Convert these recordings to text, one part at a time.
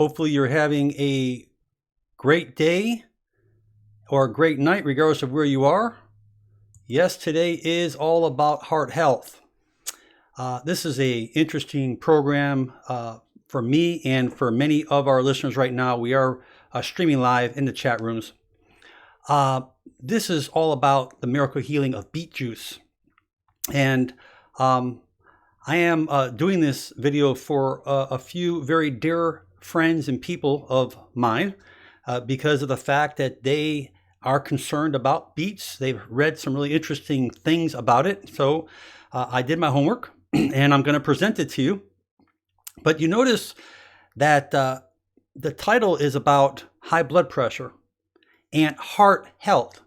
Hopefully you're having a great day or a great night, regardless of where you are. Yes, today is all about heart health. This is an interesting program for me and for many of our listeners right now. We are streaming live in the chat rooms. This is all about the miracle healing of beet juice. And I am doing this video for a few very dear friends and people of mine because of the fact that they are concerned about beets. They've read some really interesting things about it. So I did my homework and I'm going to present it to you. But you notice that the title is about high blood pressure and heart health.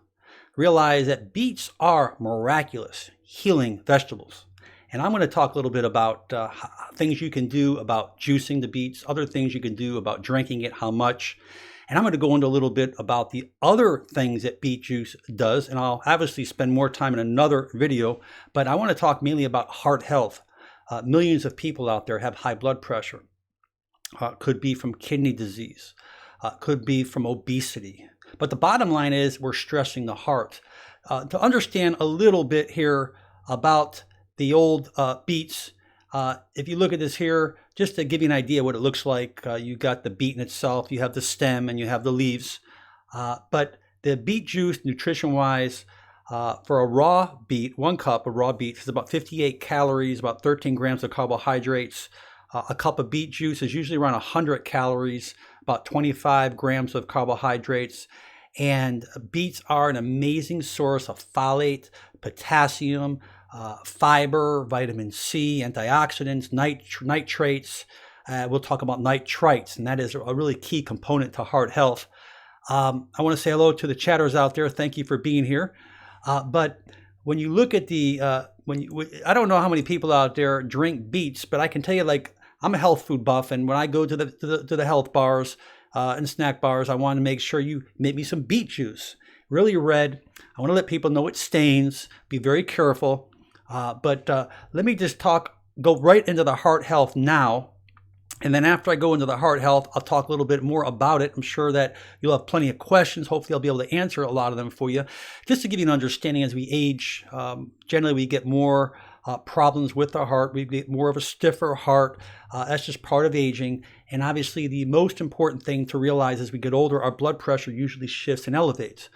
Realize that beets are miraculous healing vegetables. And I'm going to talk a little bit about things you can do about juicing the beets, other things you can do about drinking it, how much. And I'm going to go into a little bit about the other things that beet juice does. And I'll obviously spend more time in another video, but I want to talk mainly about heart health. Millions of people out there have high blood pressure. Could be from kidney disease, could be from obesity. But the bottom line is we're stressing the heart. To understand a little bit here about the old beets, if you look at this here, just to give you an idea what it looks like, you got the beet in itself, you have the stem, and you have the leaves. But the beet juice, nutrition-wise, for a raw beet, 1 cup of raw beet is about 58 calories, about 13 grams of carbohydrates. A cup of beet juice is usually around 100 calories, about 25 grams of carbohydrates. And beets are an amazing source of folate, potassium, fiber, vitamin C, antioxidants, nitrates. We'll talk about nitrites, and that is a really key component to heart health. I want to say hello to the chatters out there. Thank you for being here. But when you look at the, I don't know how many people out there drink beets, but I can tell you, like, I'm a health food buff, and when I go to the health bars and snack bars, I want to make sure you make me some beet juice. Really red. I want to let people know it stains. Be very careful. But let me just go right into the heart health now. And then after I go into the heart health, I'll talk a little bit more about it. I'm sure that you'll have plenty of questions. Hopefully I'll be able to answer a lot of them for you. Just to give you an understanding, as we age, generally we get more problems with the heart. We get more of a stiffer heart. That's just part of aging. And obviously the most important thing to realize as we get older, our blood pressure usually shifts and elevates.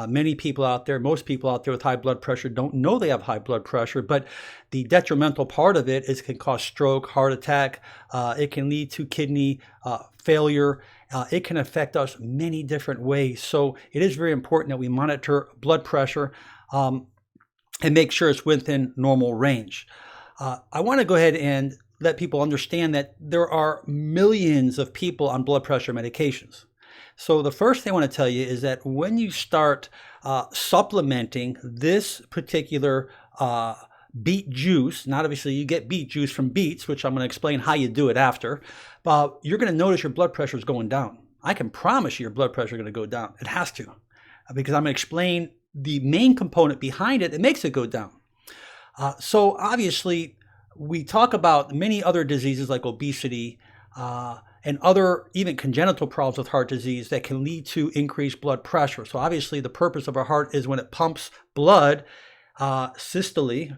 Many people out there, most people out there with high blood pressure don't know they have high blood pressure, but the detrimental part of it is it can cause stroke, heart attack. It can lead to kidney failure. It can affect us many different ways. So it is very important that we monitor blood pressure and make sure it's within normal range. I want to go ahead and let people understand that there are millions of people on blood pressure medications. So the first thing I want to tell you is that when you start supplementing this particular beet juice, not obviously you get beet juice from beets, which I'm going to explain how you do it after, but you're going to notice your blood pressure is going down. I can promise you your blood pressure is going to go down. It has to, because I'm going to explain the main component behind it that makes it go down. So obviously, we talk about many other diseases like obesity and other even congenital problems with heart disease that can lead to increased blood pressure. So obviously, the purpose of our heart is when it pumps blood systolic,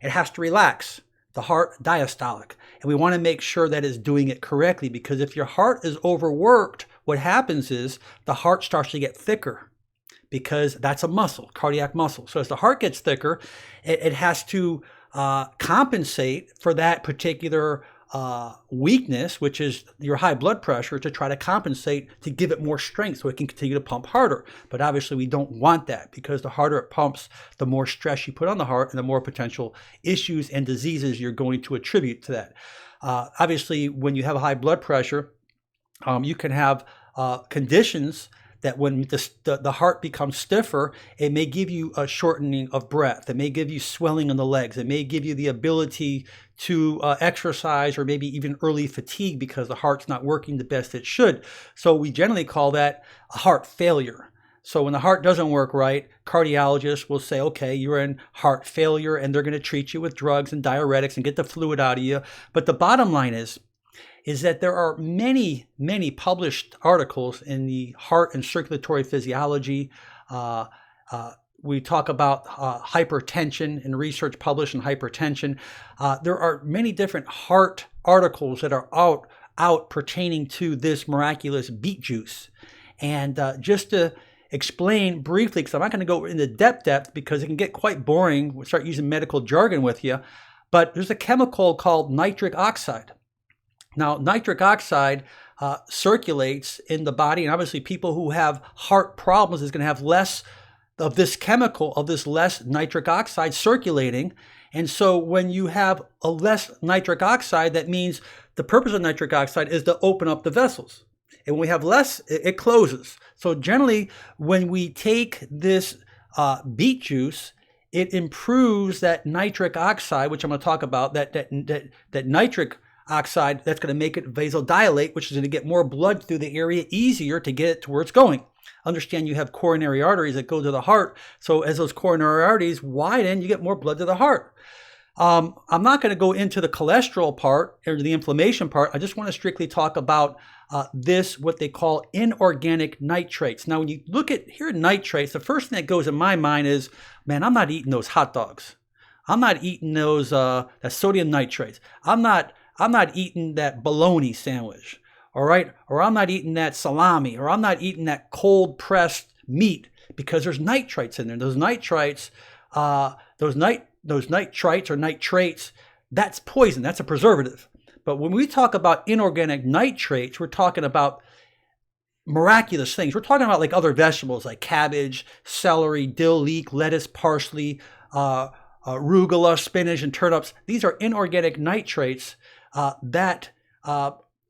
it has to relax. The heart diastolic. And we want to make sure that it's doing it correctly, because if your heart is overworked, what happens is the heart starts to get thicker, because that's a muscle, cardiac muscle. So as the heart gets thicker, it has to compensate for that particular weakness, which is your high blood pressure, to try to compensate to give it more strength so it can continue to pump harder. But obviously we don't want that, because the harder it pumps, the more stress you put on the heart and the more potential issues and diseases you're going to attribute to that. Obviously, when you have a high blood pressure, you can have conditions that when the heart becomes stiffer, it may give you a shortening of breath. It may give you swelling in the legs. It may give you the ability to exercise, or maybe even early fatigue because the heart's not working the best it should. So we generally call that a heart failure. So when the heart doesn't work right, cardiologists will say, okay, you're in heart failure, and they're going to treat you with drugs and diuretics and get the fluid out of you. But the bottom line is, is that there are many, many published articles in the heart and circulatory physiology. We talk about hypertension and research published in hypertension. There are many different heart articles that are out pertaining to this miraculous beet juice. And just to explain briefly, because I'm not going to go into depth because it can get quite boring. We'll start using medical jargon with you. But there's a chemical called nitric oxide. Now, nitric oxide circulates in the body, and obviously people who have heart problems is going to have less of this chemical, of this less nitric oxide circulating. And so when you have a less nitric oxide, that means the purpose of nitric oxide is to open up the vessels. And when we have less, it closes. So generally, when we take this beet juice, it improves that nitric oxide, which I'm going to talk about, that nitric oxide that's going to make it vasodilate, which is going to get more blood through the area easier to get it to where it's going. Understand you have coronary arteries that go to the heart. So as those coronary arteries widen, you get more blood to the heart. I'm not going to go into the cholesterol part or the inflammation part. I just want to strictly talk about what they call inorganic nitrates. Now, when you look at here nitrates, the first thing that goes in my mind is, man, I'm not eating those hot dogs. I'm not eating those that sodium nitrates. I'm not eating that bologna sandwich. All right, or I'm not eating that salami, or I'm not eating that cold pressed meat because there's nitrates in there. Those nitrites, those nitrites or nitrates, that's poison. That's a preservative. But when we talk about inorganic nitrates, we're talking about miraculous things. We're talking about like other vegetables like cabbage, celery, dill, leek, lettuce, parsley, arugula, spinach, and turnips. These are inorganic nitrates that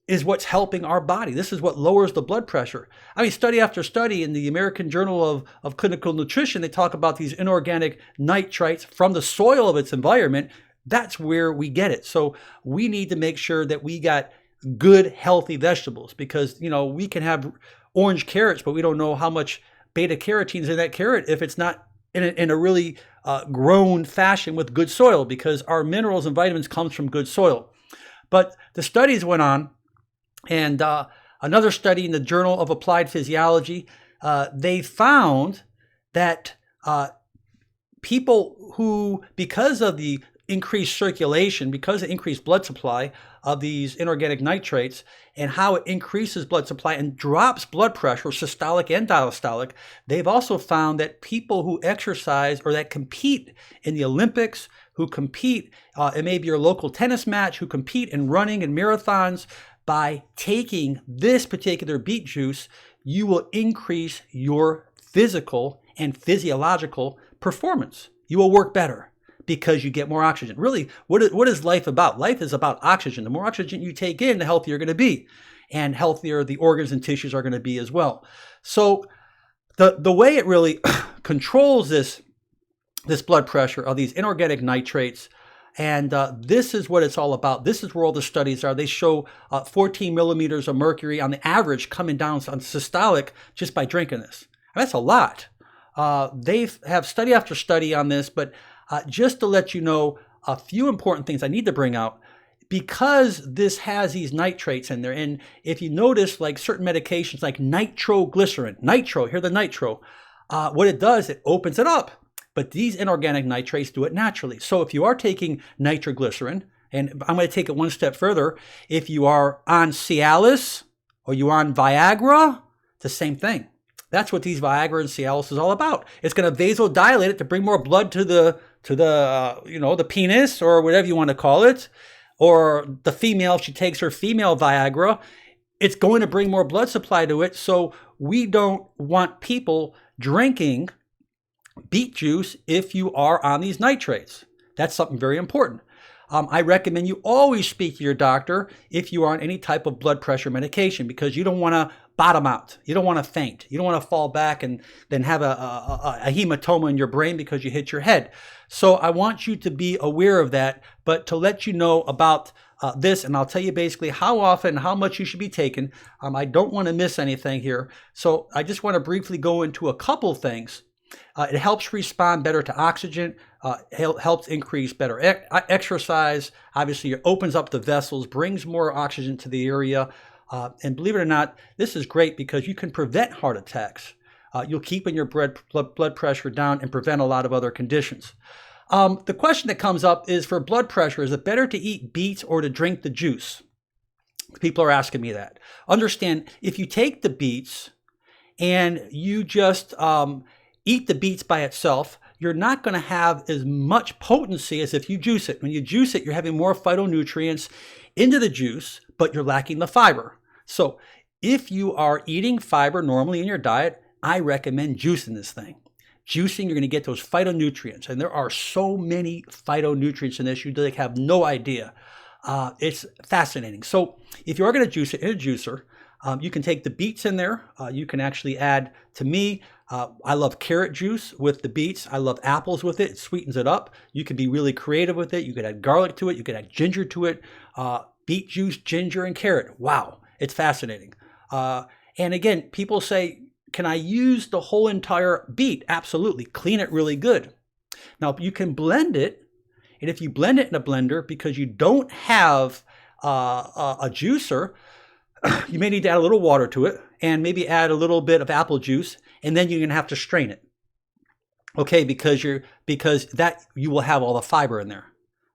is what's helping our body. This is what lowers the blood pressure. I mean, study after study in the American Journal of Clinical Nutrition, they talk about these inorganic nitrates from the soil of its environment. That's where we get it. So we need to make sure that we got good, healthy vegetables because, you know, we can have orange carrots, but we don't know how much beta carotene is in that carrot if it's not in a really grown fashion with good soil, because our minerals and vitamins comes from good soil. But the studies went on. And another study in the Journal of Applied Physiology, they found that people who, because of the increased circulation, because of increased blood supply of these inorganic nitrates and how it increases blood supply and drops blood pressure, systolic and diastolic, they've also found that people who exercise or that compete in the Olympics, who compete in maybe your local tennis match, who compete in running and marathons, by taking this particular beet juice, you will increase your physical and physiological performance. You will work better because you get more oxygen. Really, what is life about? Life is about oxygen. The more oxygen you take in, the healthier you're going to be, and healthier the organs and tissues are going to be as well. So the way it really controls this blood pressure of these inorganic nitrates. And this is what it's all about. This is where all the studies are. They show 14 millimeters of mercury on the average coming down on systolic just by drinking this. That's a lot. They have study after study on this, but just to let you know a few important things I need to bring out, because this has these nitrates in there. And if you notice, like certain medications like nitroglycerin, hear the nitro, what it does, it opens it up. But these inorganic nitrates do it naturally. So if you are taking nitroglycerin, and I'm going to take it one step further, if you are on Cialis or you're on Viagra, it's the same thing. That's what these Viagra and Cialis is all about. It's going to vasodilate it to bring more blood to the penis or whatever you want to call it, or the female, if she takes her female Viagra, it's going to bring more blood supply to it. So we don't want people drinking beet juice if you are on these nitrates. That's something very important. I recommend you always speak to your doctor if you are on any type of blood pressure medication, because you don't want to bottom out. You don't want to faint. You don't want to fall back and then have a hematoma in your brain because you hit your head. So I want you to be aware of that, but to let you know about this, and I'll tell you basically how often, how much you should be taking. I don't want to miss anything here. So I just want to briefly go into a couple things. It helps respond better to oxygen. helps increase better exercise. Obviously, it opens up the vessels, brings more oxygen to the area. And believe it or not, this is great because you can prevent heart attacks. You'll keep your blood pressure down and prevent a lot of other conditions. The question that comes up is for blood pressure, is it better to eat beets or to drink the juice? People are asking me that. Understand, if you take the beets and you just eat the beets by itself, you're not going to have as much potency as if you juice it. When you juice it, you're having more phytonutrients into the juice, but you're lacking the fiber. So if you are eating fiber normally in your diet, I recommend juicing this thing. Juicing, you're going to get those phytonutrients. And there are so many phytonutrients in this, you have no idea. It's fascinating. So if you are going to juice it in a juicer, you can take the beets in there. You can actually add, to me, I love carrot juice with the beets. I love apples with it. It sweetens it up. You can be really creative with it. You could add garlic to it. You could add ginger to it. Beet juice, ginger, and carrot. Wow, it's fascinating. And again, people say, can I use the whole entire beet? Absolutely. Clean it really good. Now, you can blend it. And if you blend it in a blender because you don't have a juicer, you may need to add a little water to it and maybe add a little bit of apple juice, and then you're going to have to strain it. Okay, because that you will have all the fiber in there.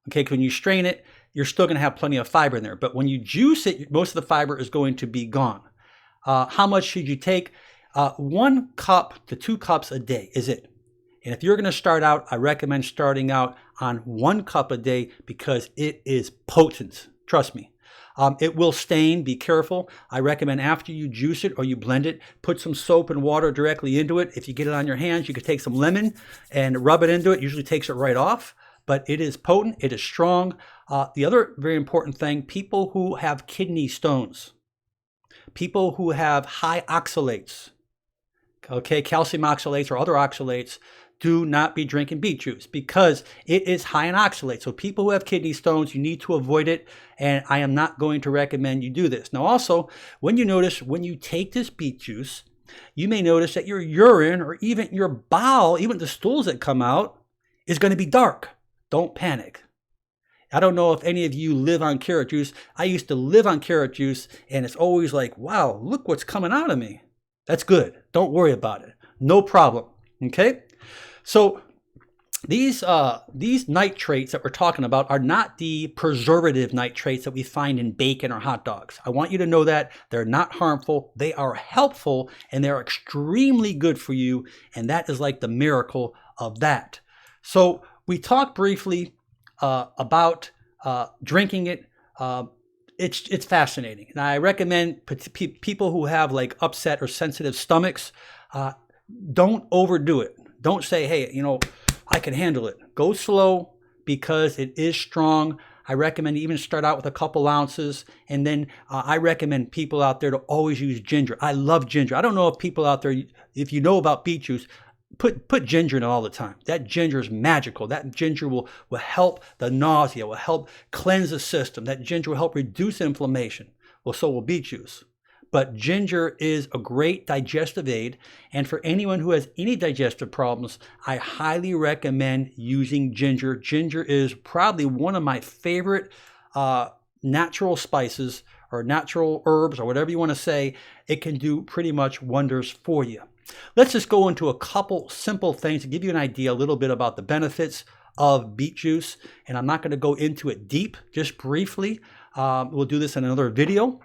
Okay, when you strain it, you're still going to have plenty of fiber in there. But when you juice it, most of the fiber is going to be gone. How much should you take? 1 cup to 2 cups a day is it. And if you're going to start out, I recommend starting out on 1 cup a day because it is potent. Trust me. It will stain. Be careful. I recommend after you juice it or you blend it, put some soap and water directly into it. If you get it on your hands, you could take some lemon and rub it into it. Usually takes it right off. But it is potent. It is strong. The other very important thing, people who have kidney stones, people who have high oxalates, okay, calcium oxalates or other oxalates, do not be drinking beet juice because it is high in oxalates. So people who have kidney stones, you need to avoid it. And I am not going to recommend you do this. Now also, when you take this beet juice, you may notice that your urine or even your bowel, even the stools that come out, is going to be dark. Don't panic. I don't know if any of you live on carrot juice. I used to live on carrot juice and it's always like, wow, look what's coming out of me. That's good. Don't worry about it. No problem. Okay? So these nitrates that we're talking about are not the preservative nitrates that we find in bacon or hot dogs. I want you to know that they're not harmful. They are helpful and they're extremely good for you. And that is like the miracle of that. So we talked briefly about drinking it. It's fascinating. And I recommend people who have like upset or sensitive stomachs, don't overdo it. Don't say, hey, I can handle it. Go slow because it is strong. I recommend even start out with a couple ounces. And then I recommend people out there to always use ginger. I love ginger. I don't know if people out there, if you know about beet juice, put ginger in it all the time. That ginger is magical. That ginger will help the nausea, will help cleanse the system. That ginger will help reduce inflammation. Well, so will beet juice. But ginger is a great digestive aid. And for anyone who has any digestive problems, I highly recommend using ginger. Ginger is probably one of my favorite natural spices or natural herbs or whatever you want to say. It can do pretty much wonders for you. Let's just go into a couple simple things to give you an idea a little bit about the benefits of beet juice. And I'm not going to go into it deep, just briefly. We'll do this in another video.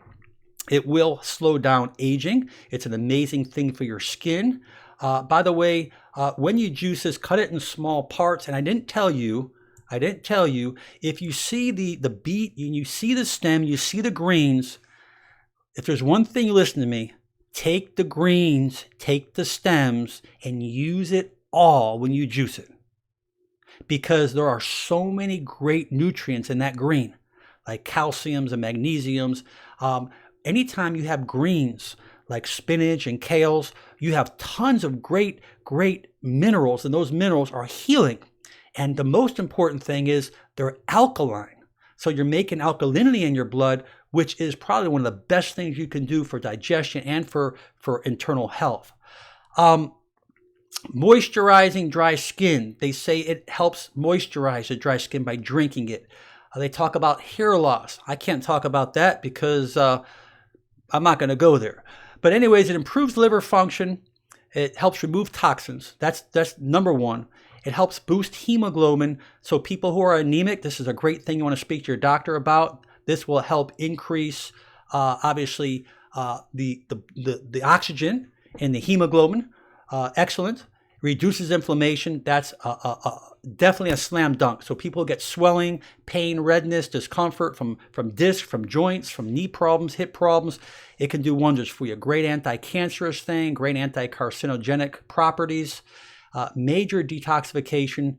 It will slow down aging. It's an amazing thing for your skin. By the way, when you juice this, cut it in small parts. And I didn't tell you, if you see the beet and you see the stem, you see the greens, if there's one thing, listen to me, take the greens, take the stems, and use it all when you juice it. Because there are so many great nutrients in that green, like calciums and magnesiums. Anytime you have greens like spinach and kales, you have tons of great minerals, and those minerals are healing. And the most important thing is they're alkaline. So you're making alkalinity in your blood, which is probably one of the best things you can do for digestion and for internal health. Moisturizing dry skin. They say it helps moisturize the dry skin by drinking it. They talk about hair loss. I can't talk about that because I'm not going to go there. But anyways, it improves liver function. It helps remove toxins. That's number one. It helps boost hemoglobin. So people who are anemic, this is a great thing you want to speak to your doctor about. This will help increase, obviously, the oxygen in the hemoglobin. Excellent. Reduces inflammation. That's definitely a slam dunk. So people get swelling, pain, redness, discomfort from discs, from joints, from knee problems, hip problems. It can do wonders for you. Great anti-cancerous thing, great anti-carcinogenic properties. Major detoxification.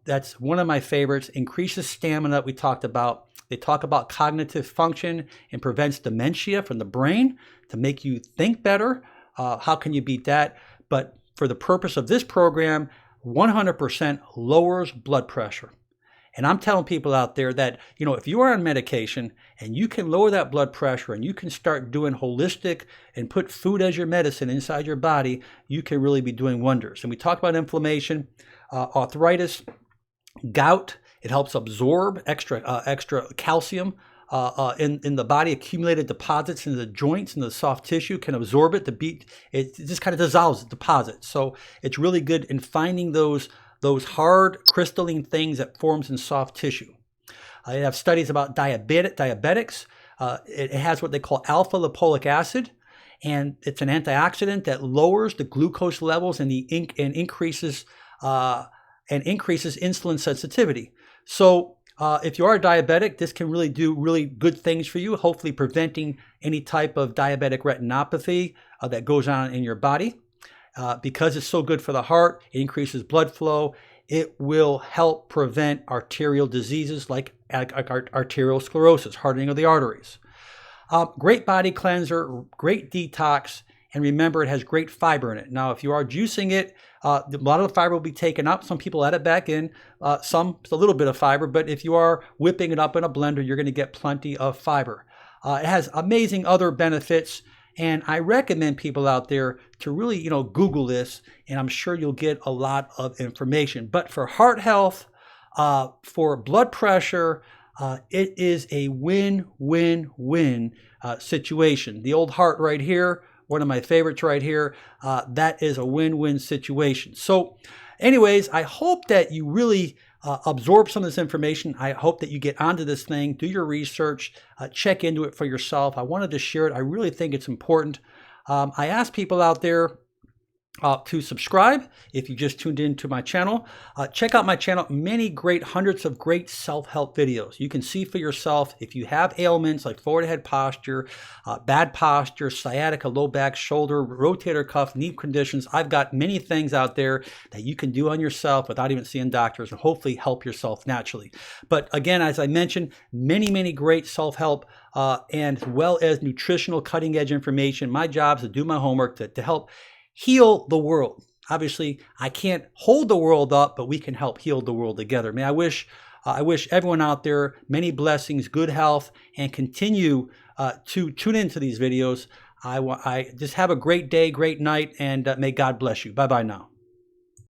That's one of my favorites. Increases stamina, we talked about. They talk about cognitive function and prevents dementia from the brain to make you think better. How can you beat that? But for the purpose of this program, 100% lowers blood pressure. And I'm telling people out there that, you know, if you are on medication and you can lower that blood pressure and you can start doing holistic and put food as your medicine inside your body, you can really be doing wonders. And we talked about inflammation, arthritis, gout. It helps absorb extra calcium in the body. Accumulated deposits in the joints and the soft tissue can absorb it. It just kind of dissolves the deposits. So it's really good in finding those hard crystalline things that forms in soft tissue. I have studies about diabetics. It has what they call alpha lipoic acid, and it's an antioxidant that lowers the glucose levels and increases insulin sensitivity. So if you are diabetic, this can really do really good things for you, hopefully preventing any type of diabetic retinopathy that goes on in your body. Because it's so good for the heart, it increases blood flow. It will help prevent arterial diseases like arterial sclerosis, hardening of the arteries. Great body cleanser, great detox, and remember it has great fiber in it. Now, if you are juicing it, a lot of the fiber will be taken up. Some people add it back in, some a little bit of fiber, but if you are whipping it up in a blender, you're going to get plenty of fiber. It has amazing other benefits. And I recommend people out there to really, Google this, and I'm sure you'll get a lot of information. But for heart health, for blood pressure, it is a win-win-win situation. The old heart right here, one of my favorites right here, that is a win-win situation. So anyways, I hope that you really absorb some of this information. I hope that you get onto this thing, do your research, check into it for yourself. I wanted to share it. I really think it's important. I ask people out there to subscribe if you just tuned into my channel. Check out my channel, hundreds of great self-help videos. You can see for yourself if you have ailments like forward head posture, bad posture, sciatica, low back, shoulder, rotator cuff, knee conditions. I've got many things out there that you can do on yourself without even seeing doctors and hopefully help yourself naturally. But again, as I mentioned, many great self-help and as well as nutritional cutting edge information. My job is to do my homework to help heal the world. Obviously, I can't hold the world up, but we can help heal the world together. I wish everyone out there many blessings, good health, and continue to tune into these videos. I just have a great day, great night, and may God bless you. Bye-bye now.